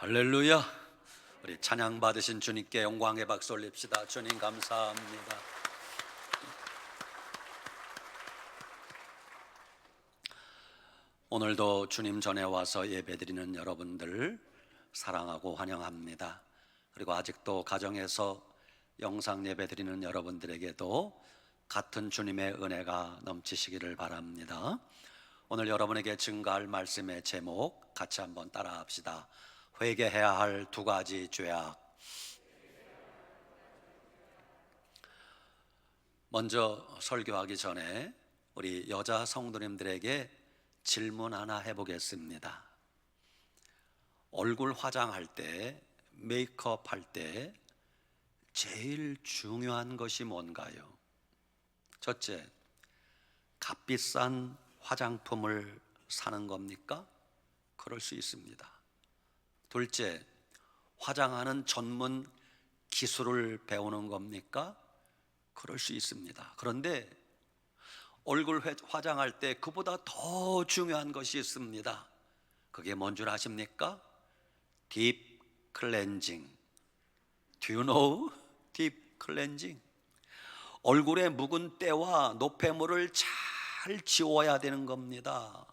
할렐루야. 우리 찬양 받으신 주님께 영광의 박수 올립시다. 주님 감사합니다. 오늘도 주님 전에 와서 예배드리는 여러분들 사랑하고 환영합니다. 그리고 아직도 가정에서 영상 예배드리는 여러분들에게도 같은 주님의 은혜가 넘치시기를 바랍니다. 오늘 여러분에게 증거할 말씀의 제목 같이 한번 따라합시다. 회개해야 할 두 가지 죄악. 먼저 설교하기 전에 우리 여자 성도님들에게 질문 하나 해보겠습니다. 얼굴 화장할 때, 메이크업 할 때 제일 중요한 것이 뭔가요? 첫째, 값비싼 화장품을 사는 겁니까? 그럴 수 있습니다. 둘째, 화장하는 전문 기술을 배우는 겁니까? 그럴 수 있습니다. 그런데 얼굴 화장할 때 그보다 더 중요한 것이 있습니다. 그게 뭔 줄 아십니까? 딥 클렌징. Do you know? 딥 클렌징. 얼굴에 묵은 때와 노폐물을 잘 지워야 되는 겁니다.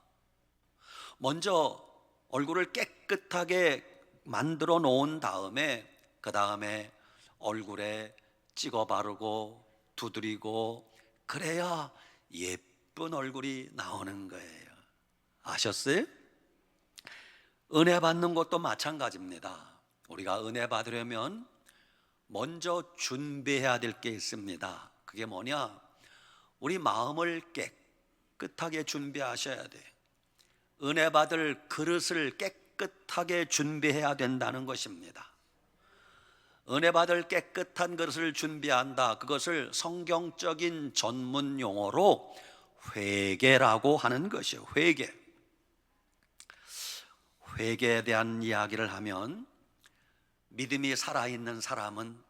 먼저 얼굴을 깨끗하게 만들어 놓은 다음에 그 다음에 얼굴에 찍어 바르고 두드리고 그래야 예쁜 얼굴이 나오는 거예요. 아셨어요? 은혜 받는 것도 마찬가지입니다. 우리가 은혜 받으려면 먼저 준비해야 될 게 있습니다. 그게 뭐냐? 우리 마음을 깨끗하게 준비하셔야 돼. 은혜 받을 그릇을 깨끗하게 준비해야 된다는 것입니다. 은혜 받을 깨끗한 그릇을 준비한다. 그것을 성경적인 전문 용어로 회개라고 하는 것이에요. 회개에 대한 이야기를 하면 믿음이 살아있는 사람은,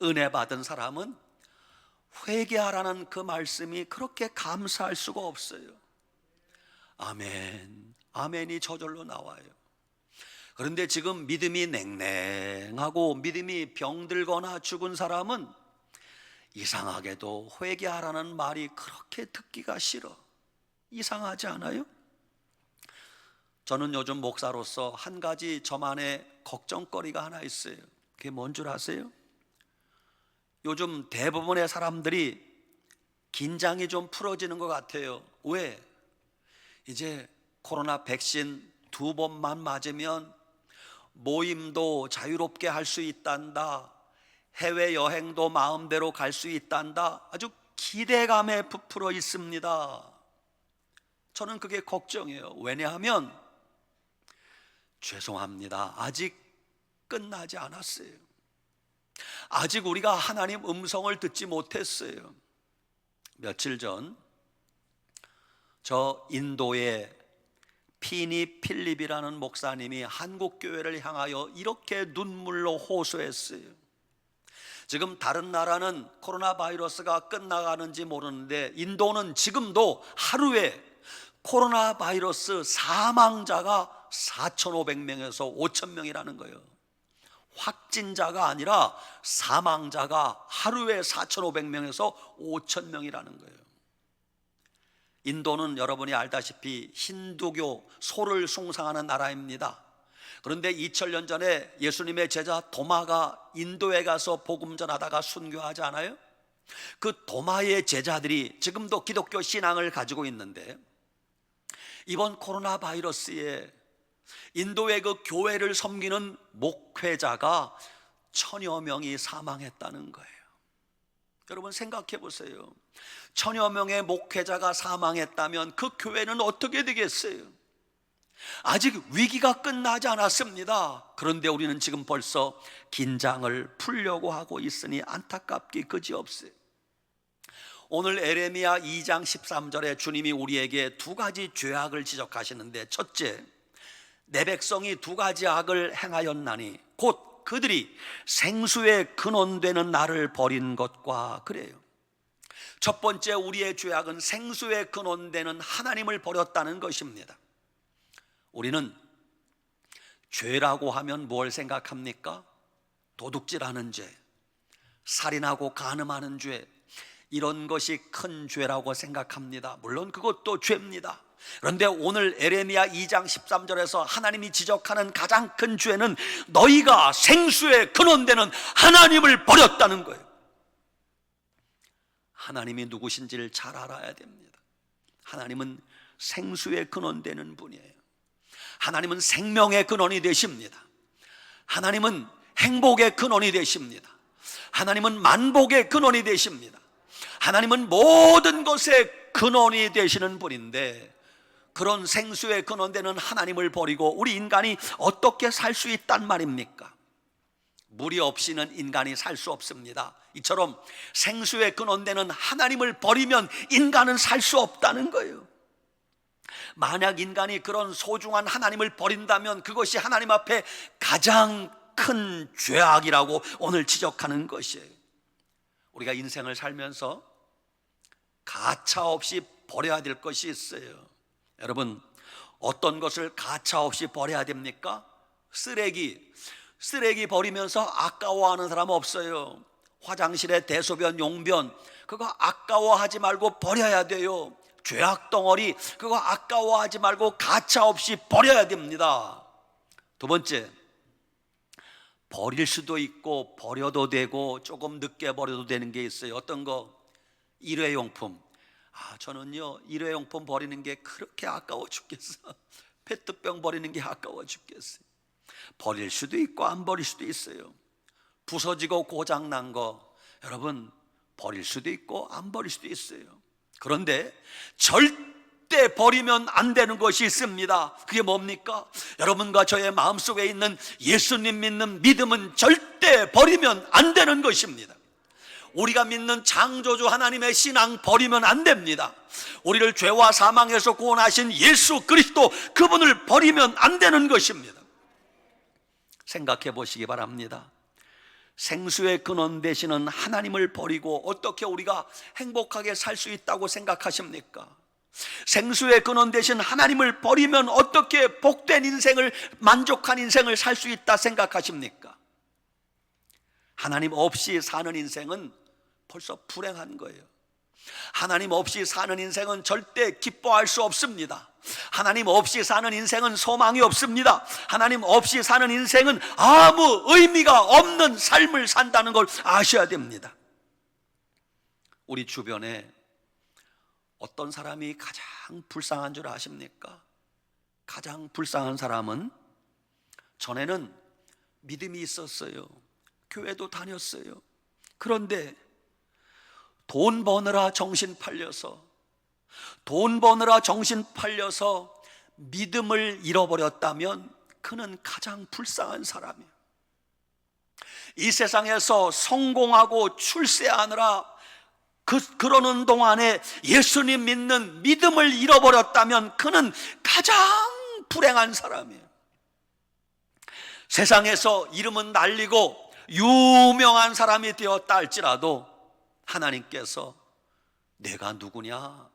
은혜 받은 사람은 회개하라는 그 말씀이 그렇게 감사할 수가 없어요. 아멘, 아멘이 저절로 나와요. 그런데 지금 믿음이 냉랭하고 믿음이 병들거나 죽은 사람은 이상하게도 회개하라는 말이 그렇게 듣기가 싫어. 이상하지 않아요? 저는 요즘 목사로서 한 가지 저만의 걱정거리가 하나 있어요. 그게 뭔 줄 아세요? 요즘 대부분의 사람들이 긴장이 좀 풀어지는 것 같아요. 왜? 이제 코로나 백신 2번만 맞으면 모임도 자유롭게 할 수 있단다. 해외여행도 마음대로 갈 수 있단다. 아주 기대감에 부풀어 있습니다. 저는 그게 걱정이에요. 왜냐하면 죄송합니다. 아직 끝나지 않았어요. 아직 우리가 하나님 음성을 듣지 못했어요. 며칠 전 저 인도의 피니 필립이라는 목사님이 한국교회를 향하여 이렇게 눈물로 호소했어요. 지금 다른 나라는 코로나 바이러스가 끝나가는지 모르는데 인도는 지금도 하루에 코로나 바이러스 사망자가 4,500명에서 5,000명이라는 거예요. 확진자가 아니라 사망자가 하루에 4,500명에서 5,000명이라는 거예요. 인도는 여러분이 알다시피 힌두교 소를 숭상하는 나라입니다. 그런데 2000년 전에 예수님의 제자 도마가 인도에 가서 복음 전하다가 순교하지 않아요? 그 도마의 제자들이 지금도 기독교 신앙을 가지고 있는데 이번 코로나 바이러스에 인도의 그 교회를 섬기는 목회자가 1000여 명이 사망했다는 거예요. 여러분 생각해 보세요. 1000여 명의 목회자가 사망했다면 그 교회는 어떻게 되겠어요? 아직 위기가 끝나지 않았습니다. 그런데 우리는 지금 벌써 긴장을 풀려고 하고 있으니 안타깝기 그지없어요. 오늘 에레미야 2장 13절에 주님이 우리에게 두 가지 죄악을 지적하시는데, 첫째, 내 백성이 두 가지 악을 행하였나니 곧 그들이 생수의 근원되는 나를 버린 것과 그래요. 첫 번째 우리의 죄악은 생수의 근원되는 하나님을 버렸다는 것입니다. 우리는 죄라고 하면 뭘 생각합니까? 도둑질하는 죄, 살인하고 간음하는 죄, 이런 것이 큰 죄라고 생각합니다. 물론 그것도 죄입니다. 그런데 오늘 에레미야 2장 13절에서 하나님이 지적하는 가장 큰 죄는 너희가 생수의 근원되는 하나님을 버렸다는 거예요. 하나님이 누구신지를 잘 알아야 됩니다. 하나님은 생수의 근원되는 분이에요. 하나님은 생명의 근원이 되십니다. 하나님은 행복의 근원이 되십니다. 하나님은 만복의 근원이 되십니다. 하나님은 모든 것의 근원이 되시는 분인데, 그런 생수의 근원되는 하나님을 버리고 우리 인간이 어떻게 살 수 있단 말입니까? 물이 없이는 인간이 살 수 없습니다. 이처럼 생수의 근원되는 하나님을 버리면 인간은 살 수 없다는 거예요. 만약 인간이 그런 소중한 하나님을 버린다면 그것이 하나님 앞에 가장 큰 죄악이라고 오늘 지적하는 것이에요. 우리가 인생을 살면서 가차없이 버려야 될 것이 있어요. 여러분, 어떤 것을 가차없이 버려야 됩니까? 쓰레기 버리면서 아까워하는 사람 없어요. 화장실에 대소변, 용변, 그거 아까워하지 말고 버려야 돼요. 죄악 덩어리, 그거 아까워하지 말고 가차없이 버려야 됩니다. 두 번째, 버릴 수도 있고 버려도 되고 조금 늦게 버려도 되는 게 있어요. 어떤 거? 일회용품. 저는요, 일회용품 버리는 게 그렇게 아까워 죽겠어. 페트병 버리는 게 아까워 죽겠어요. 버릴 수도 있고 안 버릴 수도 있어요. 부서지고 고장난 거, 여러분, 버릴 수도 있고 안 버릴 수도 있어요. 그런데 절대 버리면 안 되는 것이 있습니다. 그게 뭡니까? 여러분과 저의 마음속에 있는 예수님 믿는 믿음은 절대 버리면 안 되는 것입니다. 우리가 믿는 창조주 하나님의 신앙 버리면 안 됩니다. 우리를 죄와 사망에서 구원하신 예수 그리스도, 그분을 버리면 안 되는 것입니다. 생각해 보시기 바랍니다. 생수의 근원 되시는 하나님을 버리고 어떻게 우리가 행복하게 살 수 있다고 생각하십니까? 생수의 근원 되신 하나님을 버리면 어떻게 복된 인생을, 만족한 인생을 살 수 있다 생각하십니까? 하나님 없이 사는 인생은 벌써 불행한 거예요. 하나님 없이 사는 인생은 절대 기뻐할 수 없습니다. 하나님 없이 사는 인생은 소망이 없습니다. 하나님 없이 사는 인생은 아무 의미가 없는 삶을 산다는 걸 아셔야 됩니다. 우리 주변에 어떤 사람이 가장 불쌍한 줄 아십니까? 가장 불쌍한 사람은, 전에는 믿음이 있었어요. 교회도 다녔어요. 그런데 돈 버느라 정신 팔려서 믿음을 잃어버렸다면 그는 가장 불쌍한 사람이에요. 이 세상에서 성공하고 출세하느라 그러는 동안에 예수님 믿는 믿음을 잃어버렸다면 그는 가장 불행한 사람이에요. 세상에서 이름은 날리고 유명한 사람이 되었다 할지라도 하나님께서 내가 누구냐,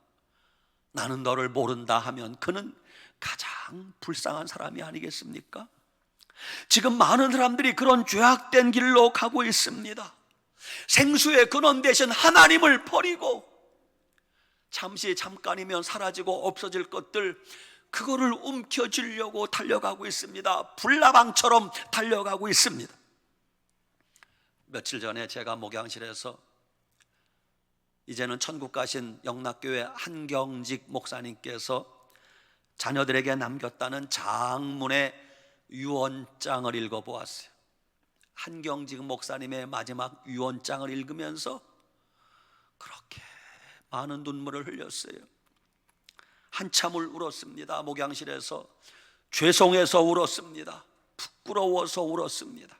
나는 너를 모른다 하면 그는 가장 불쌍한 사람이 아니겠습니까? 지금 많은 사람들이 그런 죄악된 길로 가고 있습니다. 생수의 근원 되신 하나님을 버리고 잠깐이면 사라지고 없어질 것들, 그거를 움켜쥐려고 달려가고 있습니다. 불나방처럼 달려가고 있습니다. 며칠 전에 제가 목양실에서 이제는 천국 가신 영락교회 한경직 목사님께서 자녀들에게 남겼다는 장문의 유언장을 읽어보았어요. 한경직 목사님의 마지막 유언장을 읽으면서 그렇게 많은 눈물을 흘렸어요. 한참을 울었습니다. 목양실에서 죄송해서 울었습니다. 부끄러워서 울었습니다.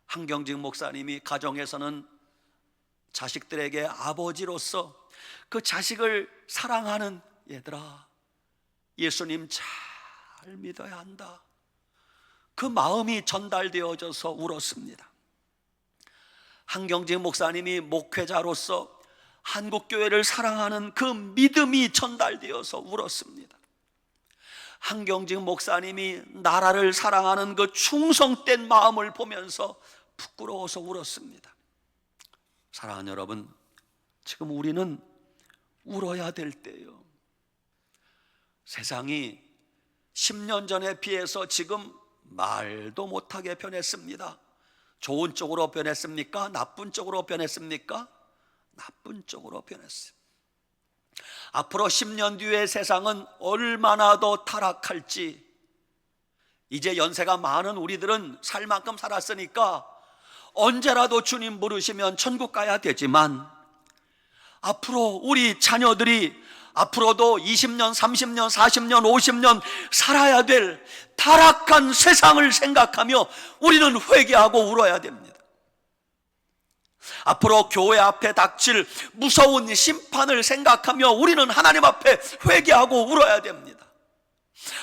한경직 목사님이 가정에서는 자식들에게 아버지로서 그 자식을 사랑하는, 얘들아, 예수님 잘 믿어야 한다, 그 마음이 전달되어져서 울었습니다. 한경직 목사님이 목회자로서 한국교회를 사랑하는 그 믿음이 전달되어서 울었습니다. 한경직 목사님이 나라를 사랑하는 그 충성된 마음을 보면서 부끄러워서 울었습니다. 사랑하는 여러분, 지금 우리는 울어야 될 때예요. 세상이 10년 전에 비해서 지금 말도 못하게 변했습니다. 좋은 쪽으로 변했습니까? 나쁜 쪽으로 변했습니까? 나쁜 쪽으로 변했습니다. 앞으로 10년 뒤의 세상은 얼마나 더 타락할지, 이제 연세가 많은 우리들은 살 만큼 살았으니까 언제라도 주님 부르시면 천국 가야 되지만, 앞으로 우리 자녀들이 앞으로도 20년, 30년, 40년, 50년 살아야 될 타락한 세상을 생각하며 우리는 회개하고 울어야 됩니다. 앞으로 교회 앞에 닥칠 무서운 심판을 생각하며 우리는 하나님 앞에 회개하고 울어야 됩니다.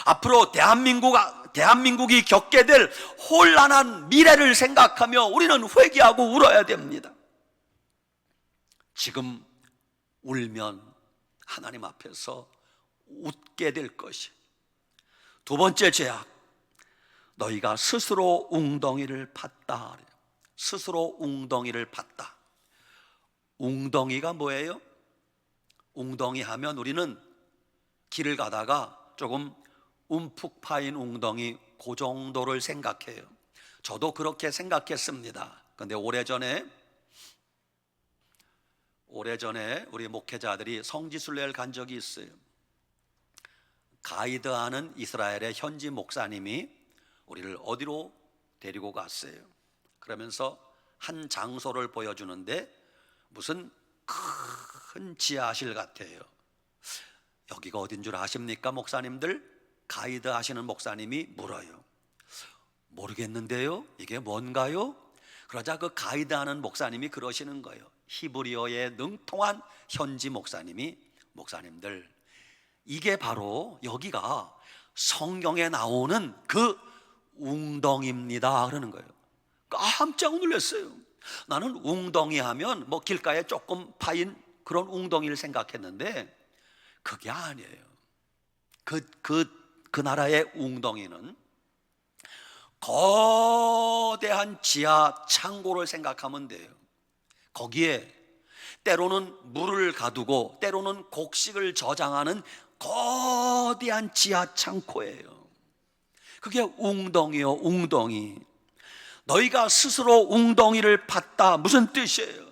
앞으로 대한민국이 겪게 될 혼란한 미래를 생각하며 우리는 회개하고 울어야 됩니다. 지금 울면 하나님 앞에서 웃게 될 것이. 두 번째 죄악, 너희가 스스로 웅덩이를 팠다. 스스로 웅덩이를 팠다. 웅덩이가 뭐예요? 웅덩이 하면 우리는 길을 가다가 조금 움푹 파인 웅덩이, 그 정도를 생각해요. 저도 그렇게 생각했습니다. 그런데 오래전에 우리 목회자들이 성지순례를 간 적이 있어요. 가이드하는 이스라엘의 현지 목사님이 우리를 어디로 데리고 갔어요. 그러면서 한 장소를 보여주는데 무슨 큰 지하실 같아요. 여기가 어딘 줄 아십니까, 목사님들? 가이드 하시는 목사님이 물어요. 모르겠는데요? 이게 뭔가요? 그러자 그 가이드하는 목사님이 그러시는 거예요. 히브리어에 능통한 현지 목사님이, 목사님들, 이게 바로 여기가 성경에 나오는 그 웅덩이입니다 그러는 거예요. 깜짝 놀랐어요. 나는 웅덩이 하면 뭐 길가에 조금 파인 그런 웅덩이를 생각했는데 그게 아니에요. 그 나라의 웅덩이는 거대한 지하 창고를 생각하면 돼요. 거기에 때로는 물을 가두고 때로는 곡식을 저장하는 거대한 지하 창고예요. 그게 웅덩이요, 웅덩이. 너희가 스스로 웅덩이를 팠다. 무슨 뜻이에요?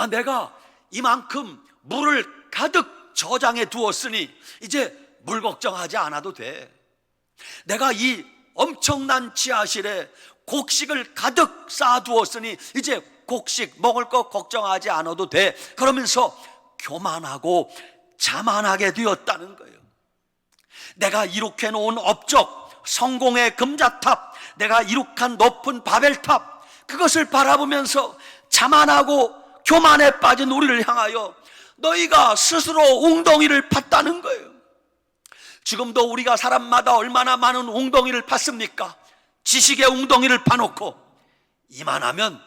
내가 이만큼 물을 가득 저장해 두었으니 이제 물 걱정하지 않아도 돼. 내가 이 엄청난 지하실에 곡식을 가득 쌓아두었으니 이제 곡식 먹을 거 걱정하지 않아도 돼. 그러면서 교만하고 자만하게 되었다는 거예요. 내가 이룩해 놓은 업적, 성공의 금자탑, 내가 이룩한 높은 바벨탑, 그것을 바라보면서 자만하고 교만에 빠진 우리를 향하여 너희가 스스로 웅덩이를 팠다는 거예요. 지금도 우리가 사람마다 얼마나 많은 웅덩이를 팠습니까? 지식의 웅덩이를 파놓고 이만하면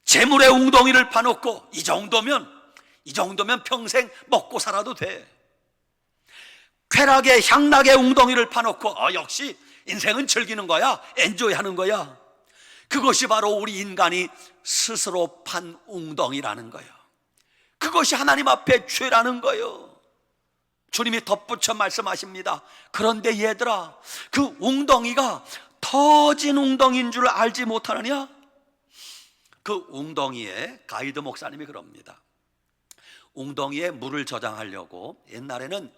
재물의 웅덩이를 파놓고 이 정도면 평생 먹고 살아도 돼. 쾌락의 향락의 웅덩이를 파놓고 역시 인생은 즐기는 거야, 엔조이 하는 거야. 그것이 바로 우리 인간이 스스로 판 웅덩이라는 거예요. 그것이 하나님 앞에 죄라는 거예요. 주님이 덧붙여 말씀하십니다. 그런데 얘들아, 그 웅덩이가 터진 웅덩이인 줄 알지 못하느냐? 그 웅덩이에 가이드 목사님이 그럽니다. 웅덩이에 물을 저장하려고 옛날에는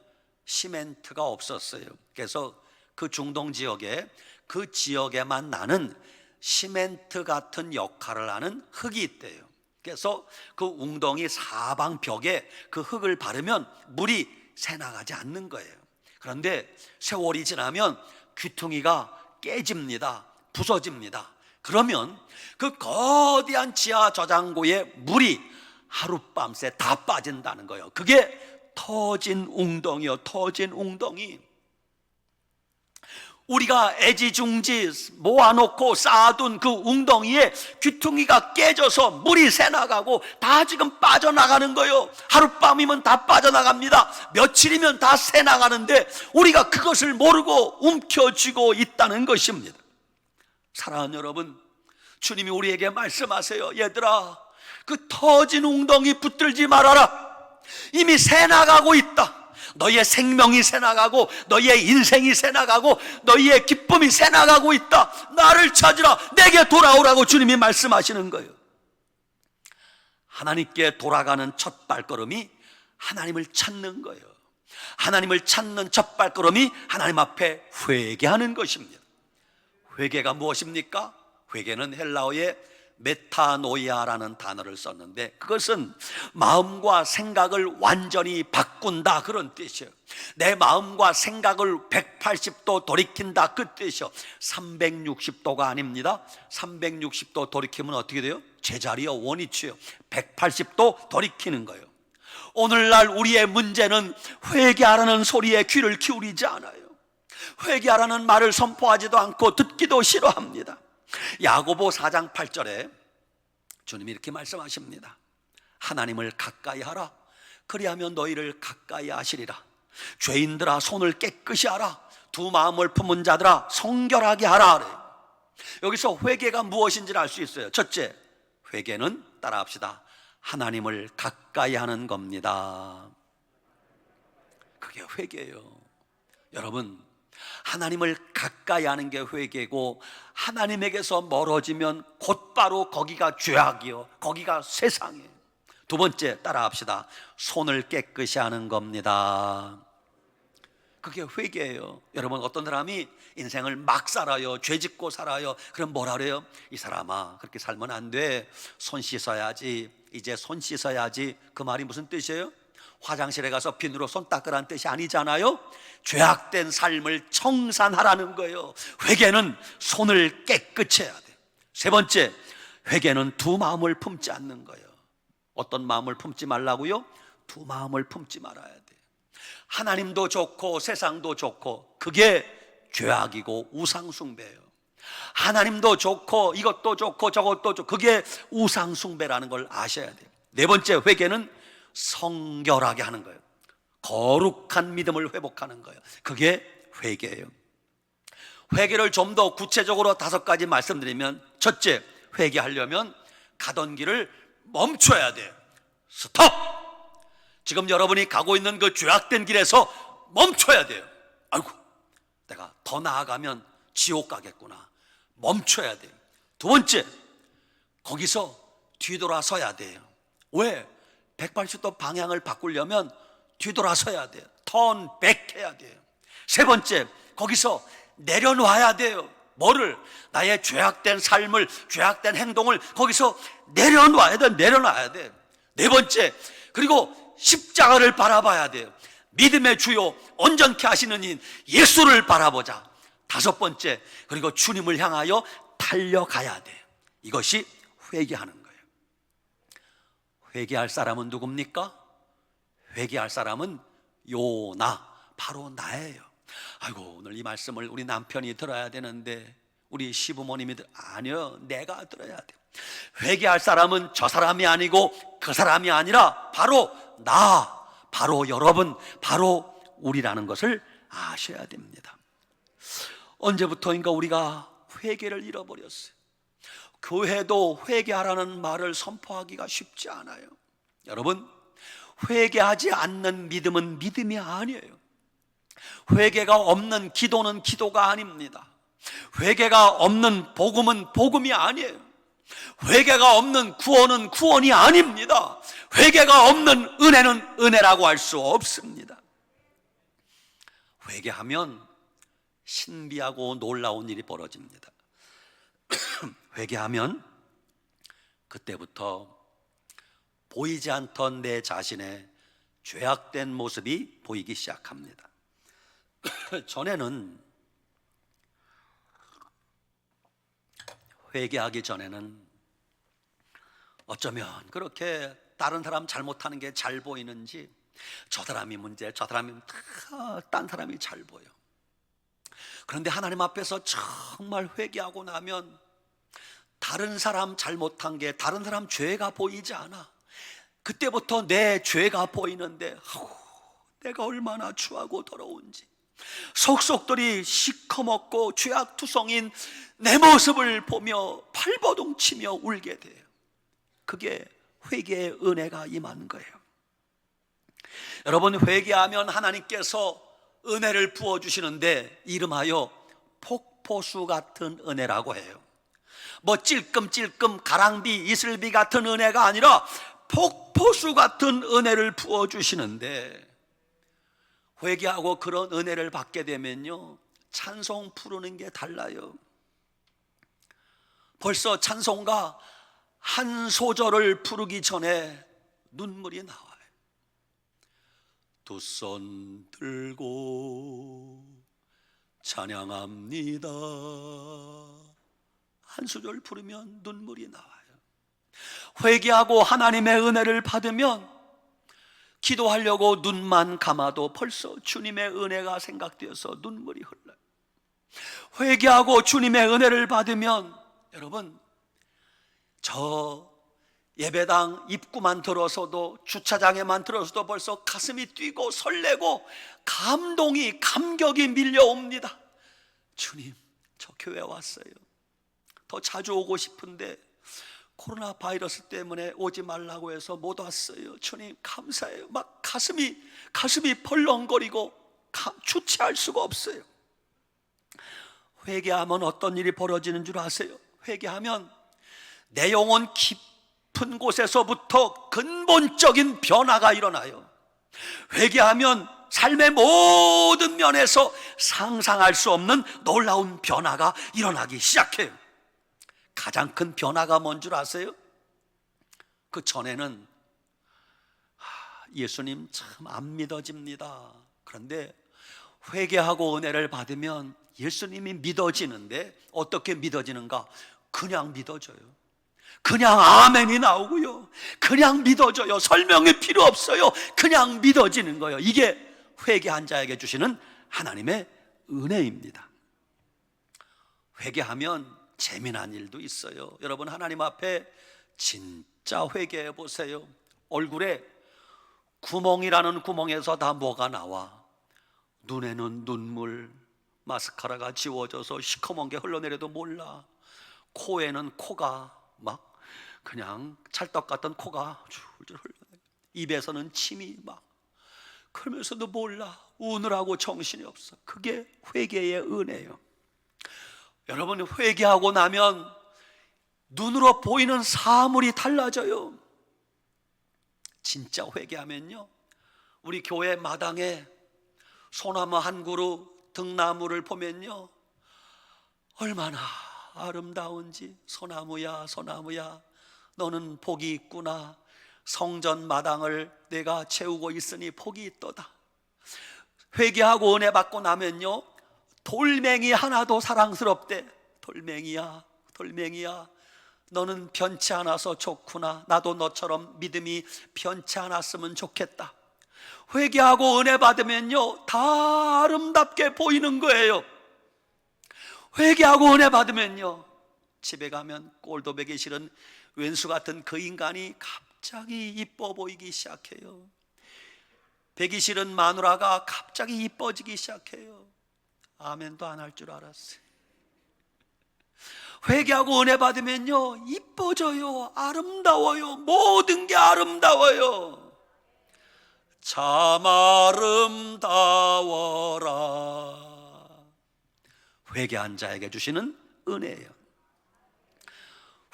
시멘트가 없었어요. 그래서 그 중동 지역에, 그 지역에만 나는 시멘트 같은 역할을 하는 흙이 있대요. 그래서 그 웅덩이 사방 벽에 그 흙을 바르면 물이 새나가지 않는 거예요. 그런데 세월이 지나면 귀퉁이가 깨집니다. 부서집니다. 그러면 그 거대한 지하 저장고에 물이 하룻밤새 다 빠진다는 거예요. 그게 터진 웅덩이요, 터진 웅덩이. 우리가 애지중지 모아놓고 쌓아둔 그 웅덩이에 귀퉁이가 깨져서 물이 새나가고 다 지금 빠져나가는 거예요. 하룻밤이면 다 빠져나갑니다. 며칠이면 다 새나가는데 우리가 그것을 모르고 움켜쥐고 있다는 것입니다. 사랑하는 여러분, 주님이 우리에게 말씀하세요. 얘들아, 그 터진 웅덩이 붙들지 말아라. 이미 새나가고 있다. 너희의 생명이 새나가고 너희의 인생이 새나가고 너희의 기쁨이 새나가고 있다. 나를 찾으라. 내게 돌아오라고 주님이 말씀하시는 거예요. 하나님께 돌아가는 첫 발걸음이 하나님을 찾는 거예요. 하나님을 찾는 첫 발걸음이 하나님 앞에 회개하는 것입니다. 회개가 무엇입니까? 회개는 헬라어의 메타노이아라는 단어를 썼는데 그것은 마음과 생각을 완전히 바꾼다, 그런 뜻이에요. 내 마음과 생각을 180도 돌이킨다, 그 뜻이요. 360도가 아닙니다. 360도 돌이키면 어떻게 돼요? 제자리요, 원위치요. 180도 돌이키는 거예요. 오늘날 우리의 문제는 회개하라는 소리에 귀를 기울이지 않아요. 회개하라는 말을 선포하지도 않고 듣기도 싫어합니다. 야고보 4장 8절에 주님이 이렇게 말씀하십니다. 하나님을 가까이 하라. 그리하면 너희를 가까이 하시리라. 죄인들아, 손을 깨끗이 하라. 두 마음을 품은 자들아, 성결하게 하라. 여기서 회개가 무엇인지를 알 수 있어요. 첫째, 회개는 따라합시다. 하나님을 가까이 하는 겁니다. 그게 회개예요. 여러분, 하나님을 가까이 하는 게 회개고, 하나님에게서 멀어지면 곧바로 거기가 죄악이요, 거기가 세상이에요. 두 번째, 따라합시다. 손을 깨끗이 하는 겁니다. 그게 회개예요. 여러분, 어떤 사람이 인생을 막 살아요, 죄 짓고 살아요. 그럼 뭐라 그래요? 이 사람아, 그렇게 살면 안 돼. 손 씻어야지. 이제 손 씻어야지. 그 말이 무슨 뜻이에요? 화장실에 가서 비누로 손 닦으라는 뜻이 아니잖아요. 죄악된 삶을 청산하라는 거예요. 회개는 손을 깨끗이 해야 돼요. 세 번째, 회개는 두 마음을 품지 않는 거예요. 어떤 마음을 품지 말라고요? 두 마음을 품지 말아야 돼요. 하나님도 좋고 세상도 좋고, 그게 죄악이고 우상숭배예요. 하나님도 좋고 이것도 좋고 저것도 좋고, 그게 우상숭배라는 걸 아셔야 돼요. 네 번째, 회개는 성결하게 하는 거예요. 거룩한 믿음을 회복하는 거예요. 그게 회개예요. 회개를 좀 더 구체적으로 5가지 말씀드리면, 첫째, 회개하려면 가던 길을 멈춰야 돼요. 스톱! 지금 여러분이 가고 있는 그 죄악된 길에서 멈춰야 돼요. 아이고, 내가 더 나아가면 지옥 가겠구나. 멈춰야 돼요. 두 번째, 거기서 뒤돌아서야 돼요. 왜? 180도 방향을 바꾸려면 뒤돌아서야 돼요. 턴백 해야 돼요. 세 번째, 거기서 내려놔야 돼요. 뭐를? 나의 죄악된 삶을, 죄악된 행동을 거기서 내려놔야 돼요. 네 번째, 그리고 십자가를 바라봐야 돼요. 믿음의 주요 온전케 하시는 인 예수를 바라보자. 다섯 번째, 그리고 주님을 향하여 달려가야 돼요. 이것이 회개하는 거예요. 회개할 사람은 누굽니까? 회개할 사람은 요나, 바로 나예요. 아이고, 오늘 이 말씀을 우리 남편이 들어야 되는데, 우리 시부모님이 아니요, 내가 들어야 돼요. 회개할 사람은 저 사람이 아니고 그 사람이 아니라 바로 나, 바로 여러분, 바로 우리라는 것을 아셔야 됩니다. 언제부터인가 우리가 회개를 잃어버렸어요. 교회도 회개하라는 말을 선포하기가 쉽지 않아요. 여러분, 회개하지 않는 믿음은 믿음이 아니에요. 회개가 없는 기도는 기도가 아닙니다. 회개가 없는 복음은 복음이 아니에요. 회개가 없는 구원은 구원이 아닙니다. 회개가 없는 은혜는 은혜라고 할 수 없습니다. 회개하면 신비하고 놀라운 일이 벌어집니다. 회개하면 그때부터 보이지 않던 내 자신의 죄악된 모습이 보이기 시작합니다. 전에는, 회개하기 전에는 어쩌면 그렇게 다른 사람 잘못하는 게 잘 보이는지, 저 사람이 문제, 저 사람이 딴 사람이 잘 보여. 그런데 하나님 앞에서 정말 회개하고 나면 다른 사람 잘못한 게, 다른 사람 죄가 보이지 않아. 그때부터 내 죄가 보이는데, 내가 얼마나 추하고 더러운지, 속속들이 시커멓고 죄악투성인 내 모습을 보며 발버둥치며 울게 돼요. 그게 회개의 은혜가 임한 거예요. 여러분, 회개하면 하나님께서 은혜를 부어주시는데 이름하여 폭포수 같은 은혜라고 해요. 뭐 찔끔찔끔 가랑비, 이슬비 같은 은혜가 아니라 폭포수 같은 은혜를 부어주시는데, 회개하고 그런 은혜를 받게 되면요, 찬송 부르는 게 달라요. 벌써 찬송가 한 소절을 부르기 전에 눈물이 나와요. 두 손 들고 찬양합니다. 한 소절 부르면 눈물이 나와요. 회개하고 하나님의 은혜를 받으면 기도하려고 눈만 감아도 벌써 주님의 은혜가 생각되어서 눈물이 흘러요. 회개하고 주님의 은혜를 받으면, 여러분, 저 예배당 입구만 들어서도, 주차장에만 들어서도 벌써 가슴이 뛰고 설레고 감격이 밀려옵니다. 주님, 저 교회 왔어요. 더 자주 오고 싶은데 코로나 바이러스 때문에 오지 말라고 해서 못 왔어요. 주님 감사해요. 막 가슴이 벌렁거리고 주체할 수가 없어요. 회개하면 어떤 일이 벌어지는 줄 아세요? 회개하면 내 영혼 깊은 곳에서부터 근본적인 변화가 일어나요. 회개하면 삶의 모든 면에서 상상할 수 없는 놀라운 변화가 일어나기 시작해요. 가장 큰 변화가 뭔 줄 아세요? 그 전에는 예수님 참 안 믿어집니다. 그런데 회개하고 은혜를 받으면 예수님이 믿어지는데, 어떻게 믿어지는가? 그냥 믿어져요. 그냥 아멘이 나오고요, 그냥 믿어져요. 설명이 필요 없어요. 그냥 믿어지는 거예요. 이게 회개한 자에게 주시는 하나님의 은혜입니다. 회개하면 재미난 일도 있어요. 여러분, 하나님 앞에 진짜 회개해 보세요. 얼굴에 구멍이라는 구멍에서 다 뭐가 나와. 눈에는 눈물, 마스카라가 지워져서 시커먼 게 흘러내려도 몰라. 코에는 코가 막 그냥 찰떡 같은 코가 줄줄 흘러내려. 입에서는 침이 막, 그러면서도 몰라. 우느라고 정신이 없어. 그게 회개의 은혜예요. 여러분, 회개하고 나면 눈으로 보이는 사물이 달라져요. 진짜 회개하면요, 우리 교회 마당에 소나무 한 그루, 등나무를 보면요, 얼마나 아름다운지. 소나무야, 소나무야, 너는 복이 있구나. 성전 마당을 내가 채우고 있으니 복이 있도다. 회개하고 은혜 받고 나면요, 돌멩이 하나도 사랑스럽대. 돌멩이야, 돌멩이야, 너는 변치 않아서 좋구나. 나도 너처럼 믿음이 변치 않았으면 좋겠다. 회개하고 은혜 받으면요, 다 아름답게 보이는 거예요. 회개하고 은혜 받으면요, 집에 가면 꼴도 보기 싫은 왼수 같은 그 인간이 갑자기 이뻐 보이기 시작해요. 보기 싫은 마누라가 갑자기 이뻐지기 시작해요. 아멘도 안 할 줄 알았어요. 회개하고 은혜 받으면요, 이뻐져요. 아름다워요. 모든 게 아름다워요. 참 아름다워라. 회개한 자에게 주시는 은혜예요.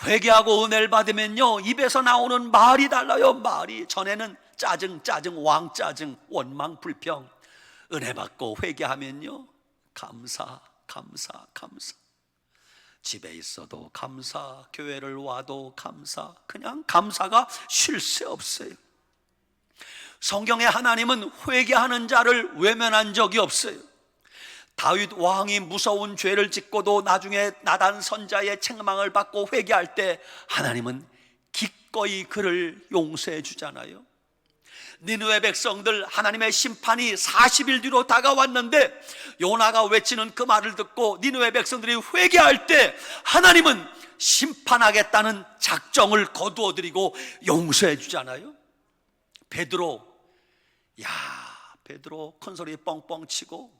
회개하고 은혜를 받으면요, 입에서 나오는 말이 달라요. 말이, 전에는 짜증, 왕짜증, 원망, 불평. 은혜 받고 회개하면요, 감사. 집에 있어도 감사, 교회를 와도 감사. 그냥 감사가 쉴 새 없어요. 성경에 하나님은 회개하는 자를 외면한 적이 없어요. 다윗 왕이 무서운 죄를 짓고도 나중에 나단 선자의 책망을 받고 회개할 때 하나님은 기꺼이 그를 용서해 주잖아요. 니느웨 백성들 하나님의 심판이 40일 뒤로 다가왔는데 요나가 외치는 그 말을 듣고 니느웨 백성들이 회개할 때 하나님은 심판하겠다는 작정을 거두어드리고 용서해 주잖아요. 베드로 큰 소리 뻥뻥 치고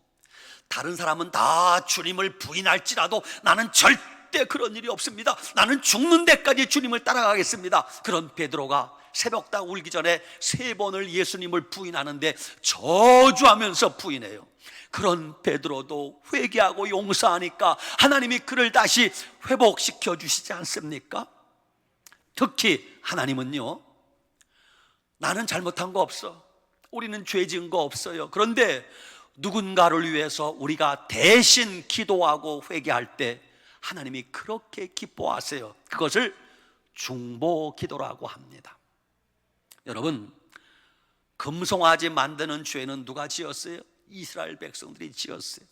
다른 사람은 다 주님을 부인할지라도 나는 절대 그런 일이 없습니다. 나는 죽는 데까지 주님을 따라가겠습니다. 그런 베드로가 새벽다 울기 전에 3번을 예수님을 부인하는데 저주하면서 부인해요. 그런 베드로도 회개하고 용서하니까 하나님이 그를 다시 회복시켜 주시지 않습니까? 특히 하나님은요, 나는 잘못한 거 없어, 우리는 죄 지은 거 없어요. 그런데 누군가를 위해서 우리가 대신 기도하고 회개할 때 하나님이 그렇게 기뻐하세요. 그것을 중보 기도라고 합니다. 여러분, 금송아지 만드는 죄는 누가 지었어요? 이스라엘 백성들이 지었어요.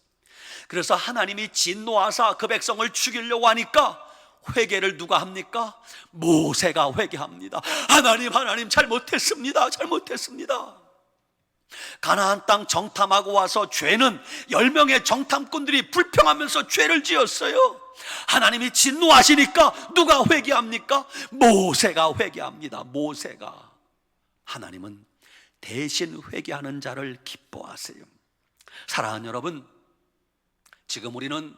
그래서 하나님이 진노하사 그 백성을 죽이려고 하니까 회개를 누가 합니까? 모세가 회개합니다. 하나님 잘못했습니다. 가나안 땅 정탐하고 와서 죄는 10명의 정탐꾼들이 불평하면서 죄를 지었어요. 하나님이 진노하시니까 누가 회개합니까? 모세가 회개합니다. 모세가. 하나님은 대신 회개하는 자를 기뻐하세요. 사랑하는 여러분, 지금 우리는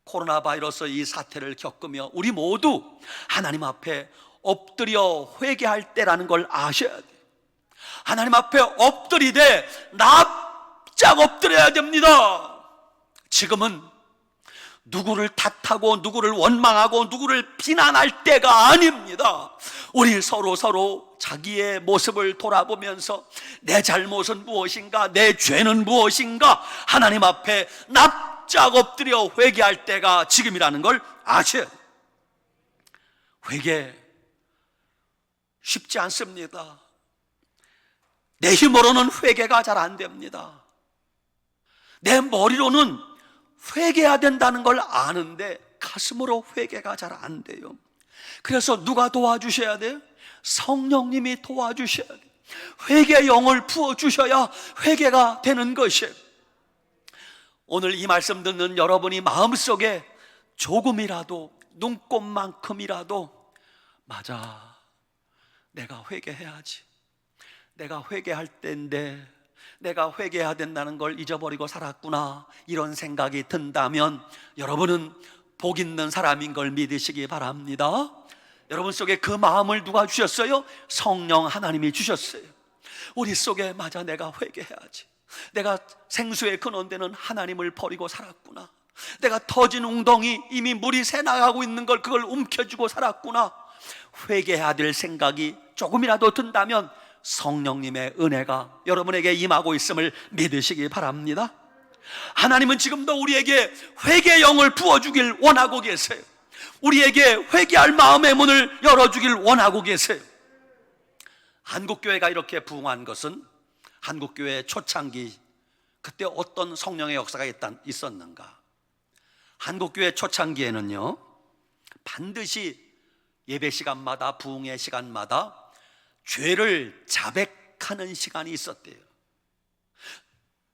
코로나 바이러스 이 사태를 겪으며 우리 모두 하나님 앞에 엎드려 회개할 때라는 걸 아셔야 돼요. 하나님 앞에 엎드리되 납작 엎드려야 됩니다. 지금은 누구를 탓하고 누구를 원망하고 누구를 비난할 때가 아닙니다. 우리 서로 자기의 모습을 돌아보면서 내 잘못은 무엇인가, 내 죄는 무엇인가, 하나님 앞에 납작 엎드려 회개할 때가 지금이라는 걸 아셔야 돼요. 회개 쉽지 않습니다. 내 힘으로는 회개가 잘 안 됩니다. 내 머리로는 회개해야 된다는 걸 아는데 가슴으로 회개가 잘 안 돼요. 그래서 누가 도와주셔야 돼요? 성령님이 도와주셔야 돼요. 회개의 영을 부어주셔야 회개가 되는 것이에요. 오늘 이 말씀 듣는 여러분이 마음속에 조금이라도, 눈곱만큼이라도, 맞아, 내가 회개해야지, 내가 회개할 때인데 내가 회개해야 된다는 걸 잊어버리고 살았구나, 이런 생각이 든다면 여러분은 복 있는 사람인 걸 믿으시기 바랍니다. 여러분 속에 그 마음을 누가 주셨어요? 성령 하나님이 주셨어요. 우리 속에, 맞아, 내가 회개해야지, 내가 생수의 근원되는 하나님을 버리고 살았구나, 내가 터진 웅덩이 이미 물이 새나가고 있는 걸 그걸 움켜쥐고 살았구나, 회개해야 될 생각이 조금이라도 든다면 성령님의 은혜가 여러분에게 임하고 있음을 믿으시기 바랍니다. 하나님은 지금도 우리에게 회개의 영을 부어주길 원하고 계세요. 우리에게 회개할 마음의 문을 열어주길 원하고 계세요. 한국교회가 이렇게 부흥한 것은 한국교회 초창기, 그때 어떤 성령의 역사가 있었는가? 한국교회 초창기에는요, 반드시 예배 시간마다, 부흥의 시간마다 죄를 자백하는 시간이 있었대요.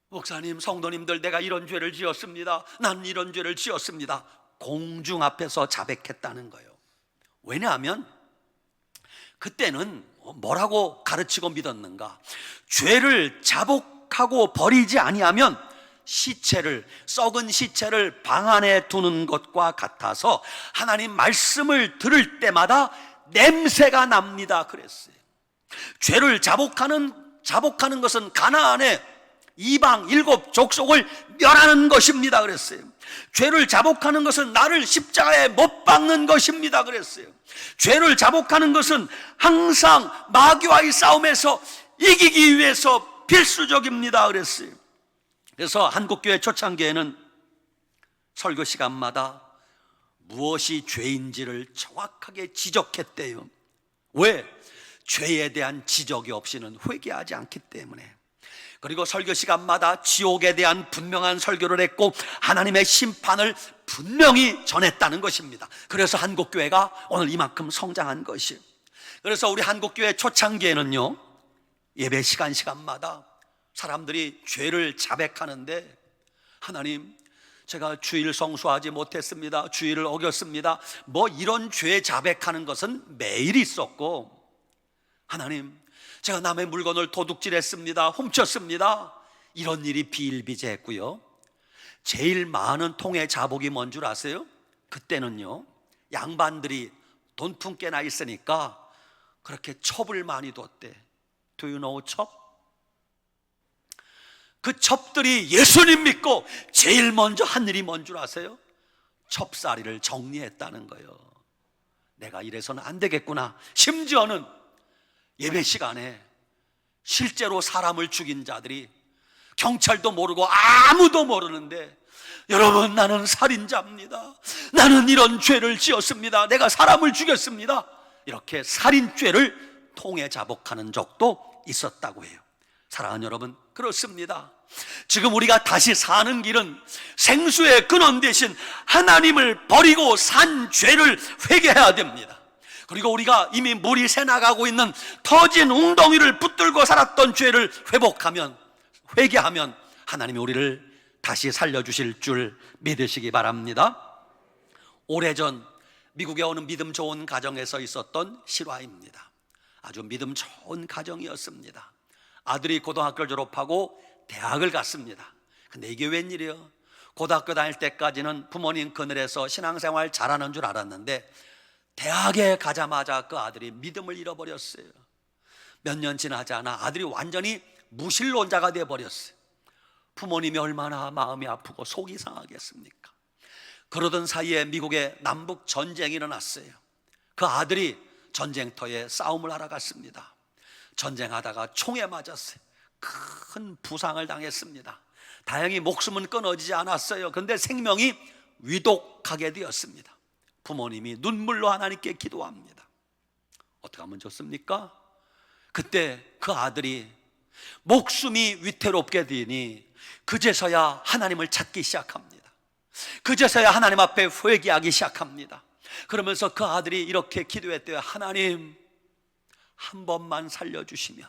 목사님, 성도님들, 내가 이런 죄를 지었습니다, 난 이런 죄를 지었습니다. 공중 앞에서 자백했다는 거예요. 왜냐하면 그때는 뭐라고 가르치고 믿었는가? 죄를 자복하고 버리지 아니하면 시체를, 썩은 시체를 방 안에 두는 것과 같아서 하나님 말씀을 들을 때마다 냄새가 납니다 그랬어요. 죄를 자복하는 것은 가나안의 이방 7 족속을 멸하는 것입니다 그랬어요. 죄를 자복하는 것은 나를 십자가에 못 박는 것입니다 그랬어요. 죄를 자복하는 것은 항상 마귀와의 싸움에서 이기기 위해서 필수적입니다 그랬어요. 그래서 한국교회 초창기에는 설교 시간마다 무엇이 죄인지를 정확하게 지적했대요. 왜? 죄에 대한 지적이 없이는 회개하지 않기 때문에. 그리고 설교 시간마다 지옥에 대한 분명한 설교를 했고 하나님의 심판을 분명히 전했다는 것입니다. 그래서 한국교회가 오늘 이만큼 성장한 것이에요. 그래서 우리 한국교회 초창기에는요, 예배 시간마다 사람들이 죄를 자백하는데, 하나님, 제가 주일 성수하지 못했습니다, 주일을 어겼습니다, 뭐 이런 죄 자백하는 것은 매일 있었고, 하나님, 제가 남의 물건을 도둑질했습니다, 훔쳤습니다, 이런 일이 비일비재했고요. 제일 많은 통의 자복이 뭔 줄 아세요? 그때는요, 양반들이 돈 품게나 있으니까 그렇게 첩을 많이 뒀대. Do you know 첩? 그 첩들이 예수님 믿고 제일 먼저 한 일이 뭔 줄 아세요? 첩사리를 정리했다는 거예요. 내가 이래서는 안 되겠구나. 심지어는 예배 시간에 실제로 사람을 죽인 자들이 경찰도 모르고 아무도 모르는데, 여러분, 나는 살인자입니다, 나는 이런 죄를 지었습니다, 내가 사람을 죽였습니다, 이렇게 살인죄를 통해 자복하는 적도 있었다고 해요. 사랑하는 여러분, 그렇습니다. 지금 우리가 다시 사는 길은 생수의 근원 대신 하나님을 버리고 산 죄를 회개해야 됩니다. 그리고 우리가 이미 물이 새나가고 있는 터진 웅덩이를 붙들고 살았던 죄를 회개하면 하나님이 우리를 다시 살려주실 줄 믿으시기 바랍니다. 오래전 미국에 오는 믿음 좋은 가정에서 있었던 실화입니다. 아주 믿음 좋은 가정이었습니다. 아들이 고등학교를 졸업하고 대학을 갔습니다. 근데 이게 웬일이에요? 고등학교 다닐 때까지는 부모님 그늘에서 신앙생활 잘하는 줄 알았는데, 대학에 가자마자 그 아들이 믿음을 잃어버렸어요. 몇 년 지나지 않아 아들이 완전히 무신론자가 되어버렸어요. 부모님이 얼마나 마음이 아프고 속이 상하겠습니까? 그러던 사이에 미국에 남북 전쟁이 일어났어요. 그 아들이 전쟁터에 싸움을 하러 갔습니다. 전쟁하다가 총에 맞았어요. 큰 부상을 당했습니다. 다행히 목숨은 끊어지지 않았어요. 그런데 생명이 위독하게 되었습니다. 부모님이 눈물로 하나님께 기도합니다. 어떻게 하면 좋습니까? 그때 그 아들이 목숨이 위태롭게 되니 그제서야 하나님을 찾기 시작합니다. 그제서야 하나님 앞에 회개하기 시작합니다. 그러면서 그 아들이 이렇게 기도했대요. 하나님, 한 번만 살려주시면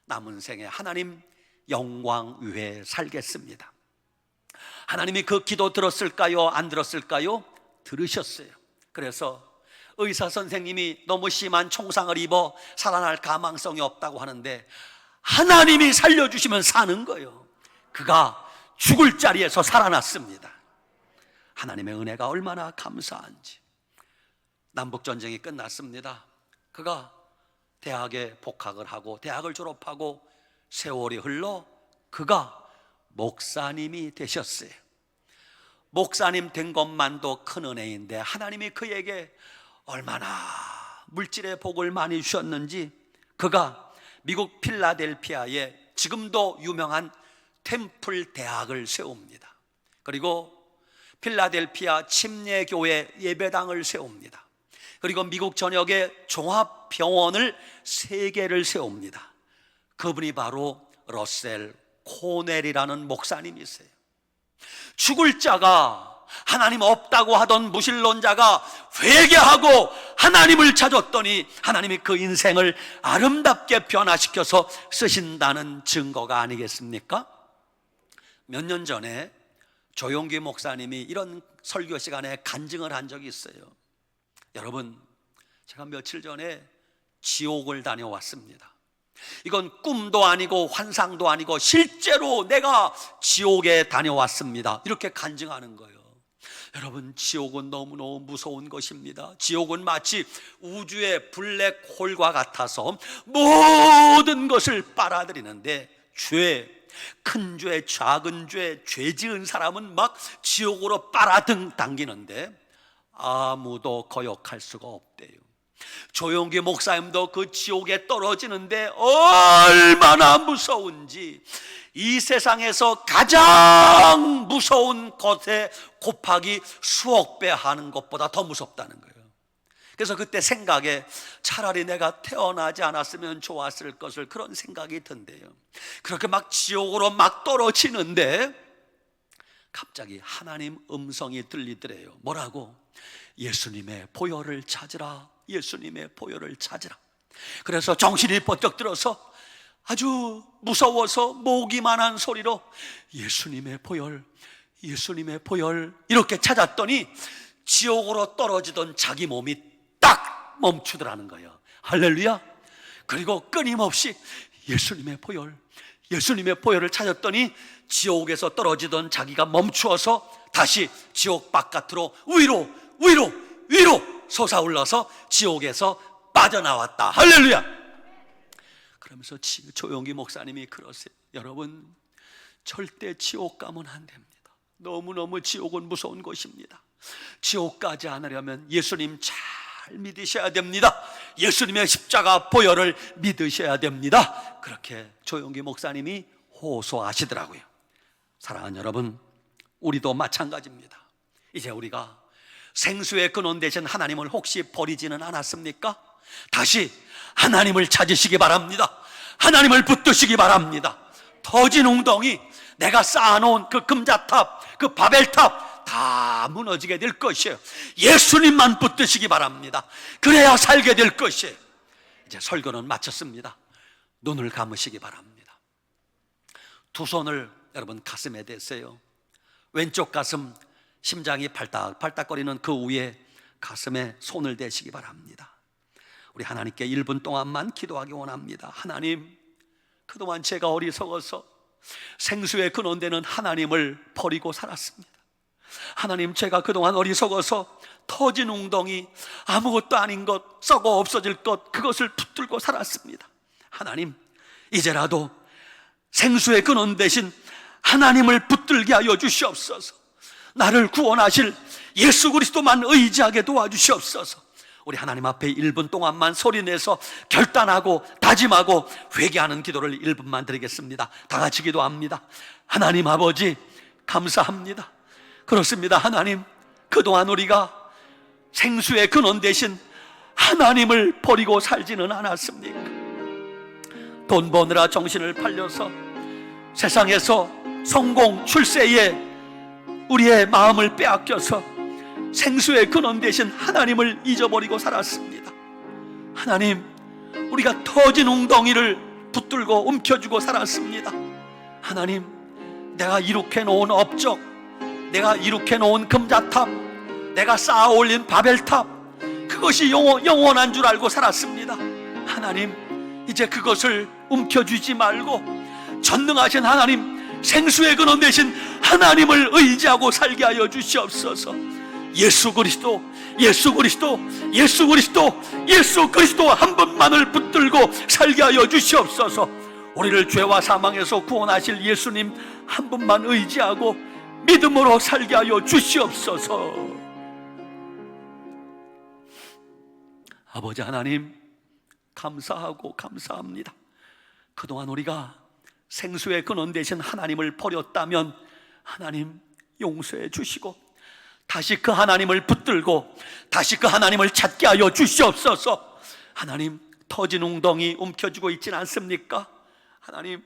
남은 생에 하나님 영광 위에 살겠습니다. 하나님이 그 기도 들었을까요? 안 들었을까요? 들으셨어요. 그래서 의사 선생님이 너무 심한 총상을 입어 살아날 가망성이 없다고 하는데, 하나님이 살려주시면 사는 거예요. 그가 죽을 자리에서 살아났습니다. 하나님의 은혜가 얼마나 감사한지. 남북전쟁이 끝났습니다. 그가 대학에 복학을 하고 대학을 졸업하고 세월이 흘러 그가 목사님이 되셨어요. 목사님 된 것만도 큰 은혜인데, 하나님이 그에게 얼마나 물질의 복을 많이 주셨는지, 그가 미국 필라델피아에 지금도 유명한 템플 대학을 세웁니다. 그리고 필라델피아 침례교회 예배당을 세웁니다. 그리고 미국 전역에 종합병원을 3개를 세웁니다. 그분이 바로 러셀 코넬이라는 목사님이세요. 죽을 자가, 하나님 없다고 하던 무신론자가 회개하고 하나님을 찾았더니 하나님이 그 인생을 아름답게 변화시켜서 쓰신다는 증거가 아니겠습니까? 몇 년 전에 조용기 목사님이 이런 설교 시간에 간증을 한 적이 있어요. 여러분, 제가 며칠 전에 지옥을 다녀왔습니다. 이건 꿈도 아니고 환상도 아니고 실제로 내가 지옥에 다녀왔습니다, 이렇게 간증하는 거예요. 여러분, 지옥은 너무너무 무서운 것입니다. 지옥은 마치 우주의 블랙홀과 같아서 모든 것을 빨아들이는데, 큰 죄, 작은 죄, 죄 지은 사람은 막 지옥으로 빨아당기는데 아무도 거역할 수가 없대요. 조용기 목사님도 그 지옥에 떨어지는데 얼마나 무서운지, 이 세상에서 가장 무서운 것에 곱하기 수억 배 하는 것보다 더 무섭다는 거예요. 그래서 그때 생각에 차라리 내가 태어나지 않았으면 좋았을 것을, 그런 생각이 든대요. 그렇게 막 지옥으로 막 떨어지는데 갑자기 하나님 음성이 들리더래요. 뭐라고? 예수님의 보혈을 찾으라, 예수님의 보혈을 찾으라. 그래서 정신이 번쩍 들어서 아주 무서워서 모기만한 소리로 예수님의 보혈, 예수님의 보혈 이렇게 찾았더니 지옥으로 떨어지던 자기 몸이 딱 멈추더라는 거예요. 할렐루야. 그리고 끊임없이 예수님의 보혈, 예수님의 보혈을 찾았더니 지옥에서 떨어지던 자기가 멈추어서 다시 지옥 바깥으로 위로 솟아올라서 지옥에서 빠져나왔다. 할렐루야. 그러면서 조용기 목사님이 그러세요. 여러분, 절대 지옥 가면 안 됩니다. 너무너무 지옥은 무서운 곳입니다. 지옥 가지 않으려면 예수님 잘 믿으셔야 됩니다. 예수님의 십자가 보혈을 믿으셔야 됩니다. 그렇게 조용기 목사님이 호소하시더라고요. 사랑하는 여러분, 우리도 마찬가지입니다. 이제 우리가 생수의 근원 되신 하나님을 혹시 버리지는 않았습니까? 다시 하나님을 찾으시기 바랍니다. 하나님을 붙드시기 바랍니다. 터진 웅덩이, 내가 쌓아놓은 그 금자탑, 그 바벨탑 다 무너지게 될 것이에요. 예수님만 붙드시기 바랍니다. 그래야 살게 될 것이에요. 이제 설교는 마쳤습니다. 눈을 감으시기 바랍니다. 두 손을 여러분 가슴에 대세요. 왼쪽 가슴, 심장이 팔딱팔딱거리는 그 위에 가슴에 손을 대시기 바랍니다. 우리 하나님께 1분 동안만 기도하기 원합니다. 하나님, 그동안 제가 어리석어서 생수의 근원되는 하나님을 버리고 살았습니다. 하나님, 제가 그동안 어리석어서 터진 웅덩이, 아무것도 아닌 것, 썩어 없어질 것, 그것을 붙들고 살았습니다. 하나님, 이제라도 생수의 근원 되신 하나님을 붙들게 하여 주시옵소서. 나를 구원하실 예수 그리스도만 의지하게 도와주시옵소서. 우리 하나님 앞에 1분 동안만 소리내서 결단하고 다짐하고 회개하는 기도를 1분만 드리겠습니다. 다 같이 기도합니다. 하나님 아버지, 감사합니다. 그렇습니다. 하나님, 그동안 우리가 생수의 근원 되신 하나님을 버리고 살지는 않았습니까? 돈 버느라 정신을 팔려서 세상에서 성공, 출세에 우리의 마음을 빼앗겨서 생수의 근원 되신 하나님을 잊어버리고 살았습니다. 하나님, 우리가 터진 웅덩이를 붙들고 움켜쥐고 살았습니다. 하나님, 내가 이룩해 놓은 업적, 내가 이룩해 놓은 금자탑, 내가 쌓아 올린 바벨탑, 그것이 영원한 줄 알고 살았습니다. 하나님, 이제 그것을 움켜쥐지 말고 전능하신 하나님, 생수의 근원 되신 하나님을 의지하고 살게 하여 주시옵소서. 예수 그리스도, 예수 그리스도, 예수 그리스도, 예수 그리스도 한 분만을 붙들고 살게 하여 주시옵소서. 우리를 죄와 사망에서 구원하실 예수님 한 분만 의지하고 믿음으로 살게 하여 주시옵소서. 아버지 하나님, 감사하고 감사합니다. 그동안 우리가 생수의 근원 되신 하나님을 버렸다면 하나님 용서해 주시고 다시 그 하나님을 붙들고 다시 그 하나님을 찾게 하여 주시옵소서. 하나님, 터진 웅덩이 움켜쥐고 있진 않습니까? 하나님,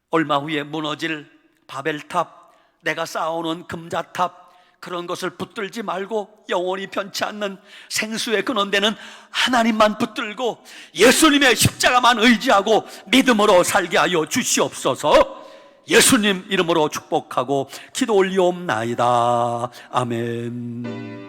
얼마 후에 무너질 바벨탑, 내가 쌓아오는 금자탑, 그런 것을 붙들지 말고 영원히 변치 않는 생수의 근원되는 하나님만 붙들고 예수님의 십자가만 의지하고 믿음으로 살게 하여 주시옵소서. 예수님 이름으로 축복하고 기도 올리옵나이다. 아멘.